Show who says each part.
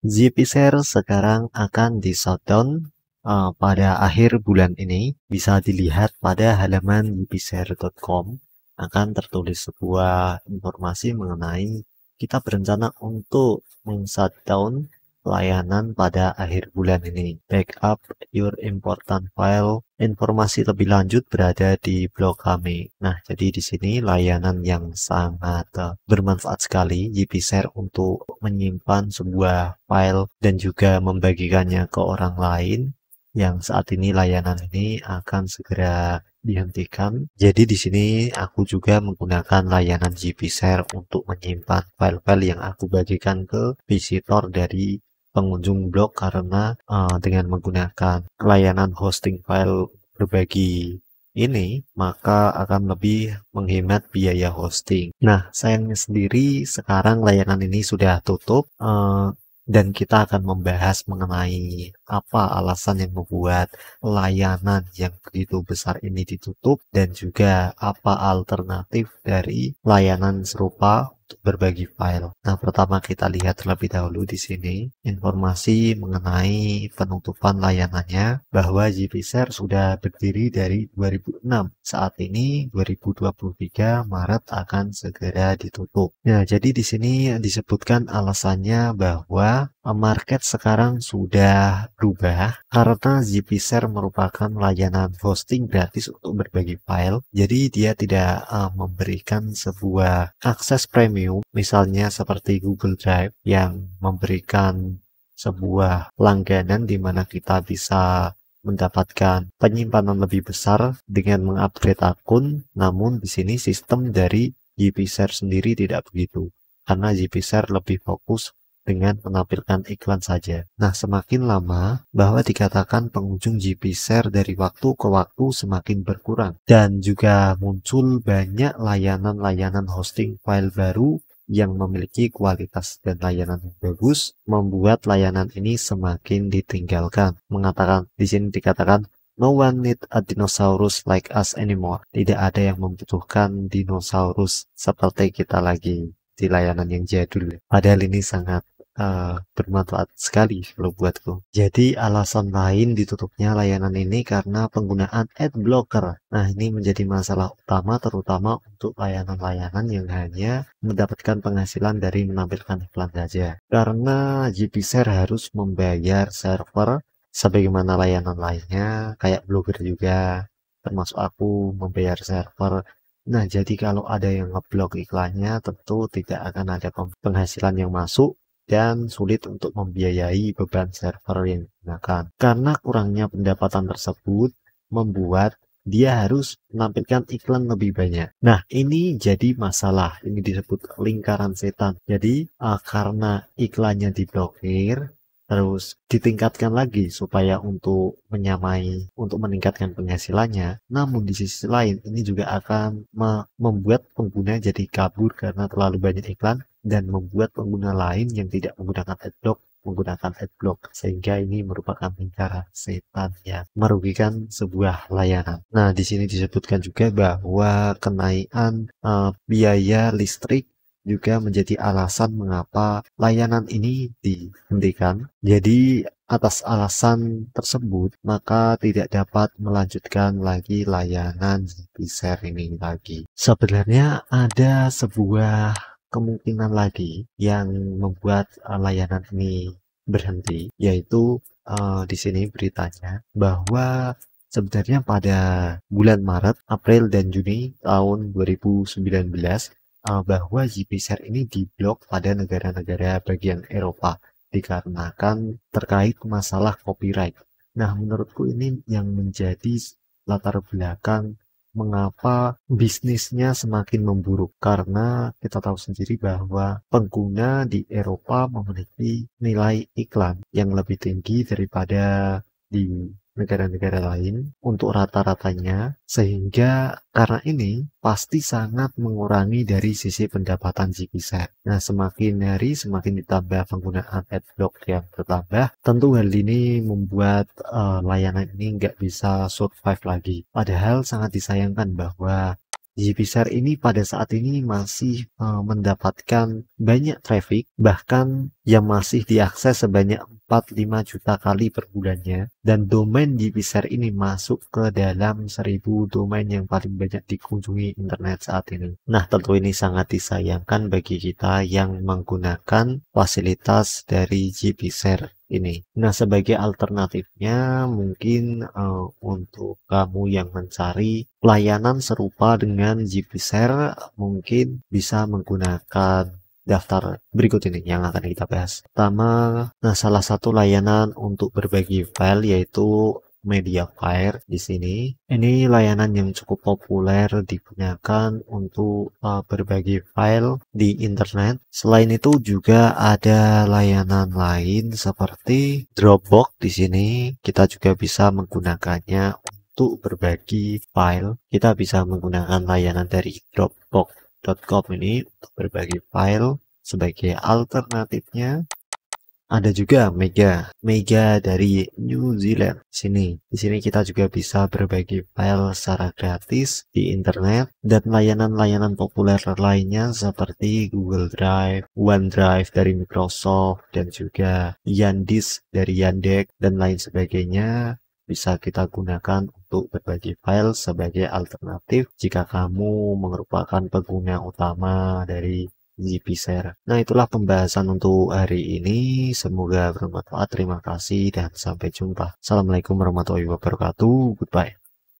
Speaker 1: Gpshare sekarang akan di shutdown pada akhir bulan ini. Bisa dilihat pada halaman gpshare.com akan tertulis sebuah informasi mengenai kita berencana untuk men-shutdown layanan pada akhir bulan ini. Backup your important file. Informasi lebih lanjut berada di blog kami. Nah, jadi di sini layanan yang sangat bermanfaat sekali Gpshare untuk menyimpan sebuah file dan juga membagikannya ke orang lain, yang saat ini layanan ini akan segera dihentikan. Jadi di sini aku juga menggunakan layanan Gpshare untuk menyimpan file-file yang aku bagikan ke visitor dari pengunjung blog, karena dengan menggunakan layanan hosting file berbagi ini maka akan lebih menghemat biaya hosting. Nah, sayangnya sendiri sekarang layanan ini sudah tutup, dan kita akan membahas mengenai apa alasan yang membuat layanan yang begitu besar ini ditutup dan juga apa alternatif dari layanan serupa untuk berbagi file. Nah, pertama kita lihat terlebih dahulu di sini informasi mengenai penutupan layanannya, bahwa Gpshare sudah berdiri dari 2006. Saat ini 2023 Maret akan segera ditutup. Nah, jadi di sini disebutkan alasannya bahwa market sekarang sudah berubah karena Gpshare merupakan layanan hosting gratis untuk berbagi file. Jadi dia tidak memberikan sebuah akses premium, misalnya seperti Google Drive yang memberikan sebuah langganan di mana kita bisa mendapatkan penyimpanan lebih besar dengan mengupgrade akun. Namun di sini sistem dari Gpshare sendiri tidak begitu, karena Gpshare lebih fokus dengan menampilkan iklan saja. Nah, semakin lama bahwa dikatakan pengunjung Gpshare dari waktu ke waktu semakin berkurang, dan juga muncul banyak layanan-layanan hosting file baru yang memiliki kualitas dan layanan yang bagus, membuat layanan ini semakin ditinggalkan. Di sini dikatakan no one need a dinosaurus like us anymore. Tidak ada yang membutuhkan dinosaurus seperti kita lagi di layanan yang jadul. Padahal ini sangat bermanfaat sekali kalau buatku. Jadi alasan lain ditutupnya layanan ini karena penggunaan ad blocker. Nah, ini menjadi masalah utama terutama untuk layanan-layanan yang hanya mendapatkan penghasilan dari menampilkan iklan saja. Karena Gpshare harus membayar server sebagaimana layanan lainnya, kayak blogger juga, termasuk aku membayar server. Nah, jadi kalau ada yang ngeblok iklannya, tentu tidak akan ada penghasilan yang masuk dan sulit untuk membiayai beban server yang digunakan. Karena kurangnya pendapatan tersebut membuat dia harus menampilkan iklan lebih banyak. Nah, ini jadi masalah. Ini disebut lingkaran setan. Jadi, karena iklannya diblokir, terus ditingkatkan lagi supaya untuk meningkatkan penghasilannya. Namun di sisi lain ini juga akan membuat pengguna jadi kabur karena terlalu banyak iklan, dan membuat pengguna lain yang tidak menggunakan adblock menggunakan adblock, sehingga ini merupakan lingkaran setan yang merugikan sebuah layanan. Nah, di sini disebutkan juga bahwa kenaikan biaya listrik juga menjadi alasan mengapa layanan ini dihentikan. Jadi atas alasan tersebut maka tidak dapat melanjutkan lagi layanan Gpshare ini lagi. Sebenarnya ada sebuah kemungkinan lagi yang membuat layanan ini berhenti, yaitu di sini beritanya bahwa sebenarnya pada bulan Maret, April, dan Juni tahun 2019 bahwa Gpshare ini diblok pada negara-negara bagian Eropa dikarenakan terkait masalah copyright. Nah, menurutku ini yang menjadi latar belakang mengapa bisnisnya semakin memburuk, karena kita tahu sendiri bahwa pengguna di Eropa memiliki nilai iklan yang lebih tinggi daripada di negara-negara lain untuk rata-ratanya, sehingga karena ini pasti sangat mengurangi dari sisi pendapatan Gpshare. Nah, semakin hari semakin ditambah penggunaan adblock yang bertambah, tentu hal ini membuat layanan ini nggak bisa survive lagi. Padahal sangat disayangkan bahwa GPShare ini pada saat ini masih mendapatkan banyak traffic, bahkan yang masih diakses sebanyak 45 juta kali per bulannya, dan domain GPShare ini masuk ke dalam 1000 domain yang paling banyak dikunjungi internet saat ini. Nah, tentu ini sangat disayangkan bagi kita yang menggunakan fasilitas dari GPShare ini. Nah, sebagai alternatifnya mungkin untuk kamu yang mencari layanan serupa dengan GPShare mungkin bisa menggunakan daftar berikut ini yang akan kita bahas. Pertama, nah salah satu layanan untuk berbagi file yaitu Mediafire di sini. Ini layanan yang cukup populer digunakan untuk berbagi file di internet. Selain itu juga ada layanan lain seperti Dropbox di sini. Kita juga bisa menggunakannya untuk berbagi file. Kita bisa menggunakan layanan dari Dropbox.com ini untuk berbagi file. Sebagai alternatifnya ada juga Mega dari New Zealand. Di sini kita juga bisa berbagi file secara gratis di internet, dan layanan-layanan populer lainnya seperti Google Drive, OneDrive dari Microsoft, dan juga Yandex dari Yandex dan lain sebagainya bisa kita gunakan untuk berbagi file sebagai alternatif jika kamu merupakan pengguna utama dari GPShare. Nah, itulah pembahasan untuk hari ini. Semoga bermanfaat. Terima kasih dan sampai jumpa. Assalamualaikum warahmatullahi wabarakatuh. Goodbye.